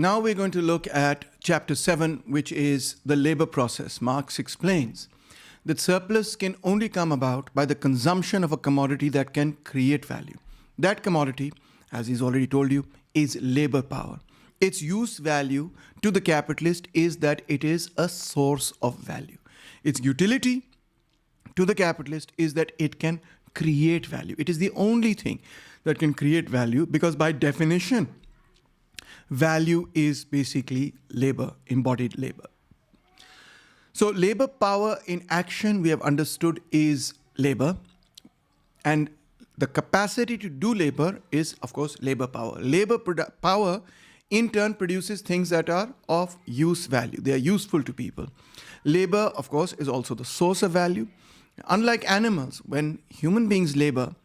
Now we're going to look at chapter 7, which is the labor process. Marx explains that surplus can only come about by the consumption of a commodity that can create value. That commodity, as he's already told you, is labor power. Its use value to the capitalist is that it is a source of value. Its utility to the capitalist is that it can create value. It is the only thing that can create value because by definition, value is basically labor, embodied labor. So labor power in action, we have understood, is labor. And the capacity to do labor is, of course, labor power. Labor power, in turn, produces things that are of use value. They are useful to people. Labor, of course, is also the source of value. Unlike animals, when human beings labor,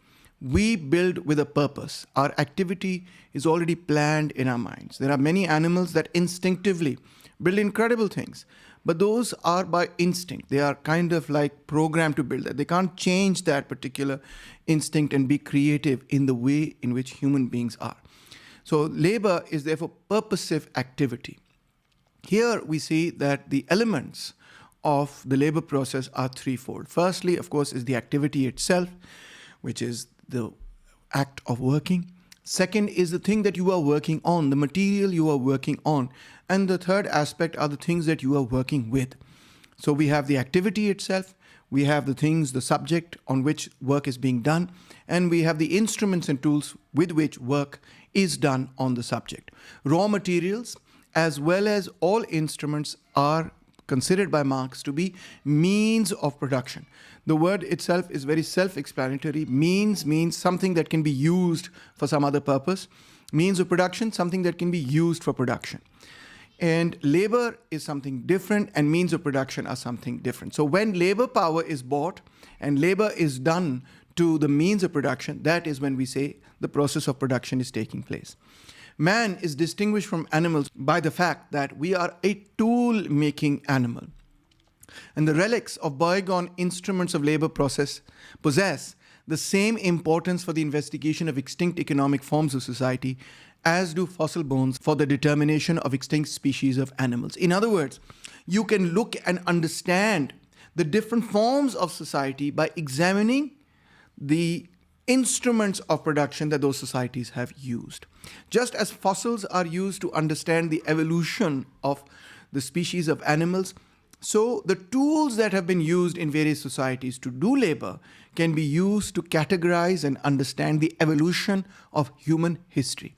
we build with a purpose. Our activity is already planned in our minds. There are many animals that instinctively build incredible things, but those are by instinct. They are kind of like programmed to build that. They can't change that particular instinct and be creative in the way in which human beings are. So labor is therefore purposive activity. Here we see that the elements of the labor process are threefold. Firstly, of course, is the activity itself, which is the act of working. Second is the thing that you are working on, the material you are working on. And the third aspect are the things that you are working with. So we have the activity itself, we have the things, the subject on which work is being done, and we have the instruments and tools with which work is done on the subject. Raw materials, as well as all instruments, are considered by Marx to be means of production. The word itself is very self-explanatory. Means something that can be used for some other purpose. Means of production, something that can be used for production. And labor is something different and means of production are something different. So when labor power is bought and labor is done to the means of production, that is when we say the process of production is taking place. Man is distinguished from animals by the fact that we are a tool-making animal. And the relics of bygone instruments of labor process possess the same importance for the investigation of extinct economic forms of society as do fossil bones for the determination of extinct species of animals. In other words, you can look and understand the different forms of society by examining the instruments of production that those societies have used. Just as fossils are used to understand the evolution of the species of animals, so the tools that have been used in various societies to do labor can be used to categorize and understand the evolution of human history.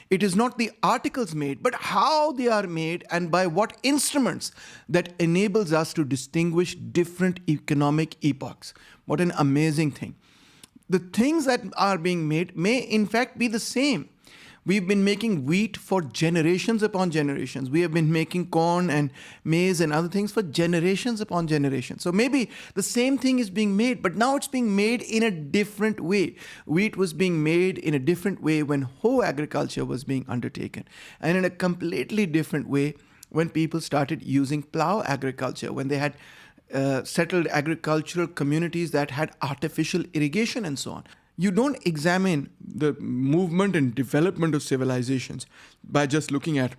It is not the articles made, but how they are made and by what instruments that enables us to distinguish different economic epochs. What an amazing thing. The things that are being made may in fact be the same. We've been making wheat for generations upon generations. We have been making corn and maize and other things for generations upon generations. So maybe the same thing is being made, but now it's being made in a different way. Wheat was being made in a different way when hoe agriculture was being undertaken, and in a completely different way when people started using plow agriculture, when they had settled agricultural communities that had artificial irrigation and so on. You don't examine the movement and development of civilizations by just looking at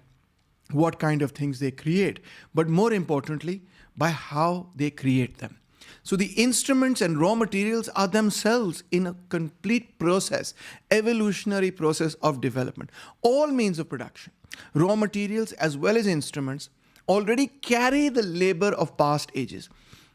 what kind of things they create, but more importantly, by how they create them. So the instruments and raw materials are themselves in a complete process, evolutionary process of development. All means of production, raw materials as well as instruments, already carry the labor of past ages.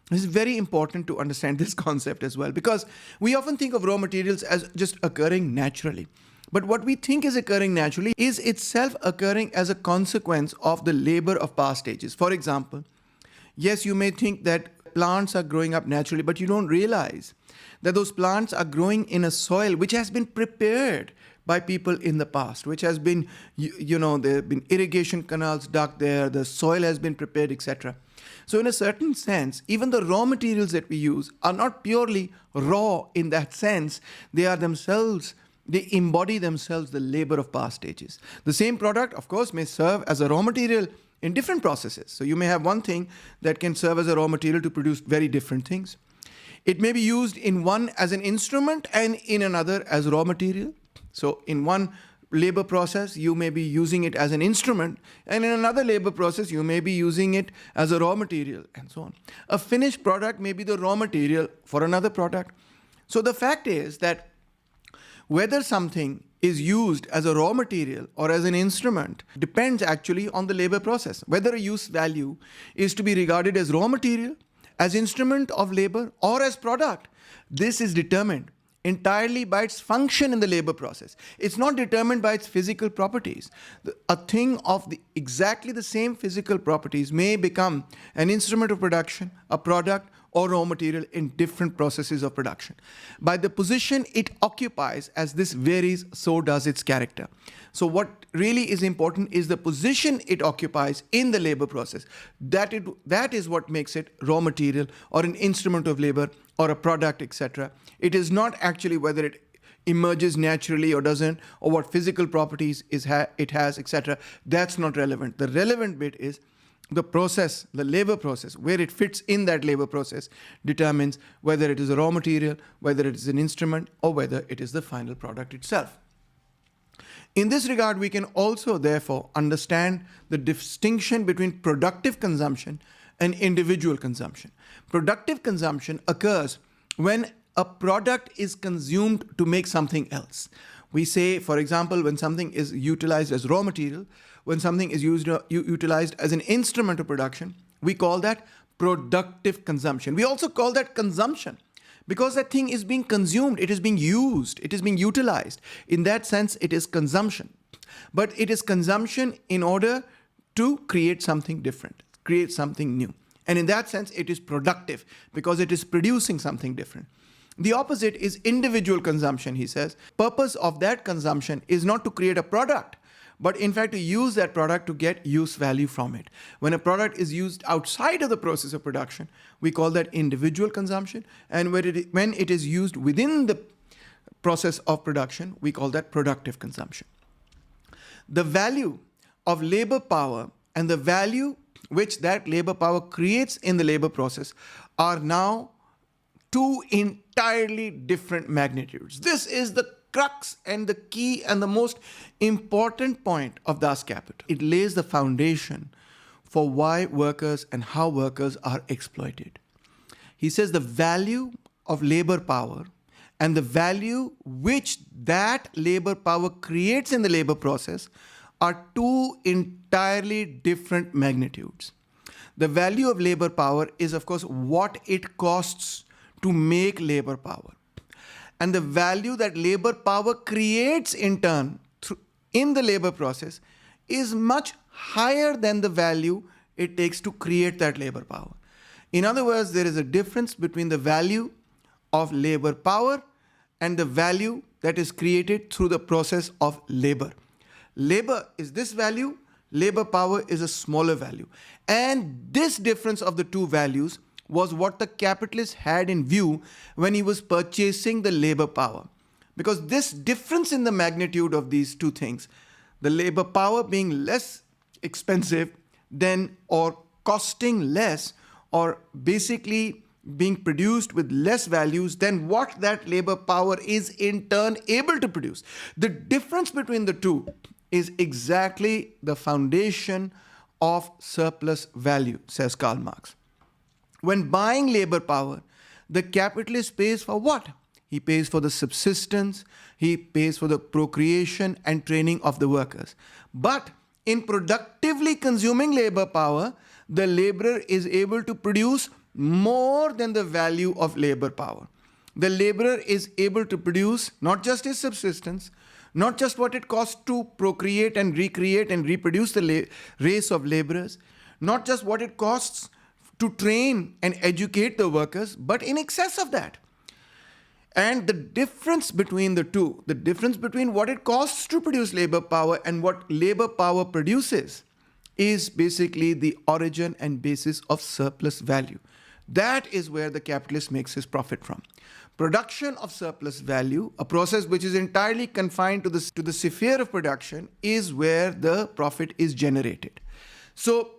It's very important to understand this concept as well, because we often think of raw materials as just occurring naturally. But what we think is occurring naturally is itself occurring as a consequence of the labor of past ages. For example, yes, you may think that plants are growing up naturally, but you don't realize that those plants are growing in a soil which has been prepared by people in the past, which has been, there have been irrigation canals dug there, the soil has been prepared, etc. So in a certain sense, even the raw materials that we use are not purely raw in that sense. They embody themselves the labor of past ages. The same product, of course, may serve as a raw material in different processes. So you may have one thing that can serve as a raw material to produce very different things. It may be used in one as an instrument and in another as raw material. So in one labor process, you may be using it as an instrument, and in another labor process, you may be using it as a raw material, and so on. A finished product may be the raw material for another product. So the fact is that whether something is used as a raw material or as an instrument depends actually on the labor process. Whether a use value is to be regarded as raw material, as instrument of labor, or as product, this is determined entirely by its function in the labor process. It's not determined by its physical properties. A thing of exactly the same physical properties may become an instrument of production, a product, or raw material in different processes of production. By the position it occupies, as this varies, so does its character. So what really is important is the position it occupies in the labor process. That is what makes it raw material or an instrument of labor or a product, etc. It is not actually whether it emerges naturally or doesn't, or what physical properties it has, etc. That's not relevant. The relevant bit is the process, the labor process, where it fits in that labor process determines whether it is a raw material, whether it is an instrument, or whether it is the final product itself. In this regard, we can also therefore understand the distinction between productive consumption and individual consumption. Productive consumption occurs when a product is consumed to make something else. We say, for example, when something is utilized as raw material, when something is utilized as an instrument of production, we call that productive consumption. We also call that consumption because that thing is being consumed, it is being used, it is being utilized. In that sense, it is consumption. But it is consumption in order to create something different, create something new. And in that sense, it is productive because it is producing something different. The opposite is individual consumption, he says. Purpose of that consumption is not to create a product, but in fact to use that product to get use value from it. When a product is used outside of the process of production, we call that individual consumption. And when it is used within the process of production, we call that productive consumption. The value of labor power and the value which that labor power creates in the labor process are now two entirely different magnitudes. This is the crux and the key and the most important point of Das Kapital. It lays the foundation for why workers and how workers are exploited. He says the value of labor power and the value which that labor power creates in the labor process are two entirely different magnitudes. The value of labor power is, of course, what it costs to make labor power. And the value that labor power creates in turn in the labor process is much higher than the value it takes to create that labor power. In other words, there is a difference between the value of labor power and the value that is created through the process of labor. Labor is this value, labor power is a smaller value. And this difference of the two values was what the capitalist had in view when he was purchasing the labor power. Because this difference in the magnitude of these two things, the labor power being less expensive than or costing less or basically being produced with less values than what that labor power is in turn able to produce. The difference between the two is exactly the foundation of surplus value, says Karl Marx. When buying labor power, the capitalist pays for what? He pays for the subsistence, he pays for the procreation and training of the workers. But in productively consuming labor power, the laborer is able to produce more than the value of labor power. The laborer is able to produce not just his subsistence, not just what it costs to procreate and recreate and reproduce the race of laborers, not just what it costs to train and educate the workers, but in excess of that. And the difference between the two, the difference between what it costs to produce labor power and what labor power produces, is basically the origin and basis of surplus value. That is where the capitalist makes his profit from. Production of surplus value, a process which is entirely confined to the sphere of production, is where the profit is generated. So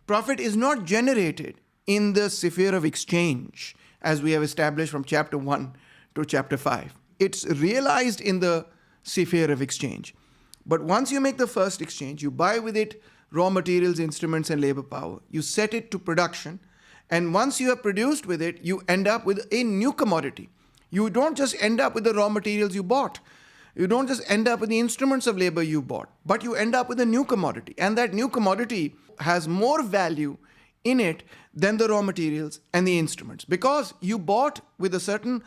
profit is not generated in the sphere of exchange, as we have established from chapter 1 to chapter 5. It's realized in the sphere of exchange. But once you make the first exchange, you buy with it raw materials, instruments, and labor power. You set it to production. And once you have produced with it, you end up with a new commodity. You don't just end up with the raw materials you bought. You don't just end up with the instruments of labor you bought, but you end up with a new commodity. And that new commodity has more value in it than the raw materials and the instruments. Because you bought with a certain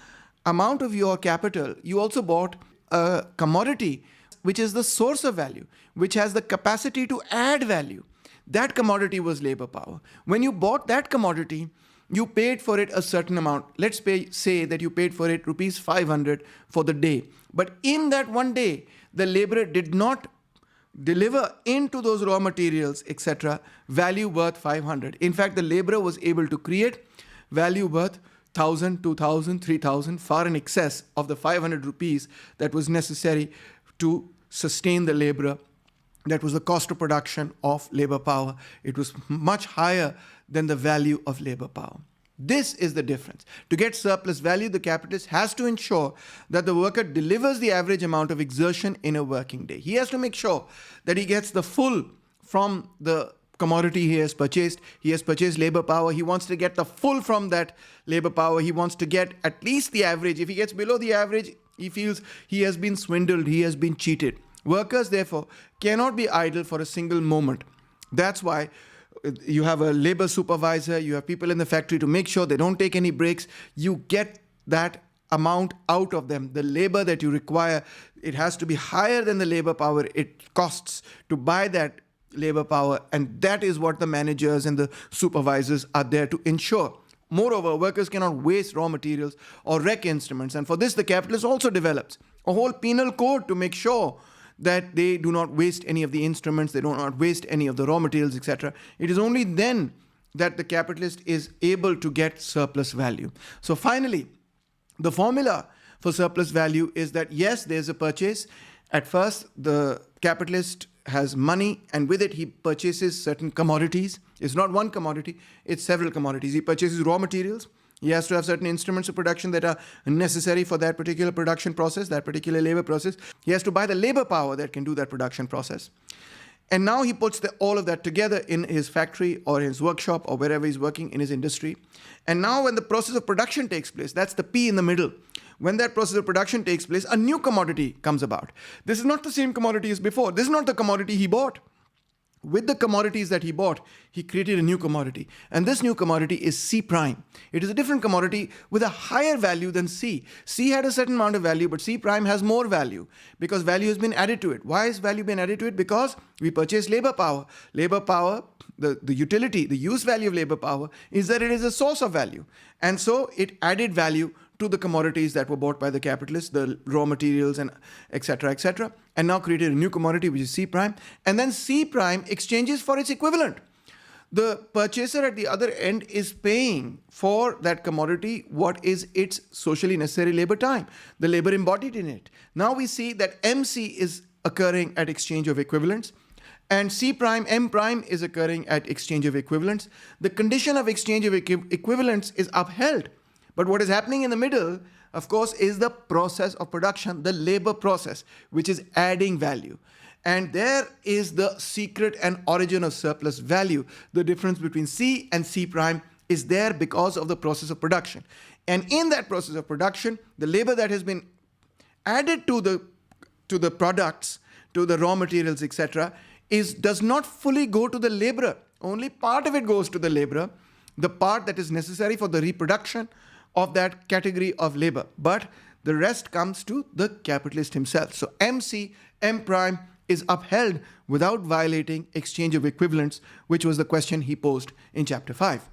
amount of your capital, you also bought a commodity which is the source of value, which has the capacity to add value. That commodity was labor power. When you bought that commodity, you paid for it a certain amount. Let's say that you paid for it rupees 500 for the day. But in that one day, the laborer did not deliver into those raw materials, etc., value worth 500. In fact, the laborer was able to create value worth 1,000, 2,000, 3,000, far in excess of the 500 rupees that was necessary to sustain the laborer. That was the cost of production of labor power. It was much higher than the value of labor power. This is the difference. To get surplus value, the capitalist has to ensure that the worker delivers the average amount of exertion in a working day. He has to make sure that he gets the full from the commodity he has purchased. He has purchased labor power. He wants to get the full from that labor power. He wants to get at least the average. If he gets below the average, he feels he has been swindled, he has been cheated. Workers, therefore, cannot be idle for a single moment. That's why you have a labor supervisor, you have people in the factory to make sure they don't take any breaks. You get that amount out of them. The labor that you require, it has to be higher than the labor power it costs to buy that labor power. And that is what the managers and the supervisors are there to ensure. Moreover, workers cannot waste raw materials or wreck instruments. And for this, the capitalist also develops a whole penal code to make sure that they do not waste any of the instruments, they do not waste any of the raw materials, etc. It is only then that the capitalist is able to get surplus value. So finally, the formula for surplus value is that yes, there's a purchase. At first, the capitalist has money, and with it he purchases certain commodities. It's not one commodity, it's several commodities. He purchases raw materials. He has to have certain instruments of production that are necessary for that particular production process, that particular labor process. He has to buy the labor power that can do that production process. And now he puts all of that together in his factory or his workshop or wherever he's working in his industry. And now when the process of production takes place, that's the P in the middle. When that process of production takes place, a new commodity comes about. This is not the same commodity as before. This is not the commodity he bought. With the commodities that he bought, he created a new commodity. And this new commodity is C prime. It is a different commodity with a higher value than C. C had a certain amount of value, but C prime has more value because value has been added to it. Why has value been added to it? Because we purchased labor power. Labor power, the utility, the use value of labor power is that it is a source of value. And so it added value to the commodities that were bought by the capitalists, the raw materials and etc., and now created a new commodity which is C prime. And then C prime exchanges for its equivalent. The purchaser at the other end is paying for that commodity what is its socially necessary labor time, the labor embodied in it. Now we see that MC is occurring at exchange of equivalents, and C prime, M prime is occurring at exchange of equivalents. The condition of exchange of equivalents is upheld. But what is happening in the middle, of course, is the process of production, the labor process, which is adding value. And there is the secret and origin of surplus value. The difference between C and C prime is there because of the process of production. And in that process of production, the labor that has been added to the products, to the raw materials, etc., does not fully go to the laborer. Only part of it goes to the laborer, the part that is necessary for the reproduction of that category of labor. But the rest comes to the capitalist himself. So MC, M prime is upheld without violating exchange of equivalents, which was the question he posed in chapter 5.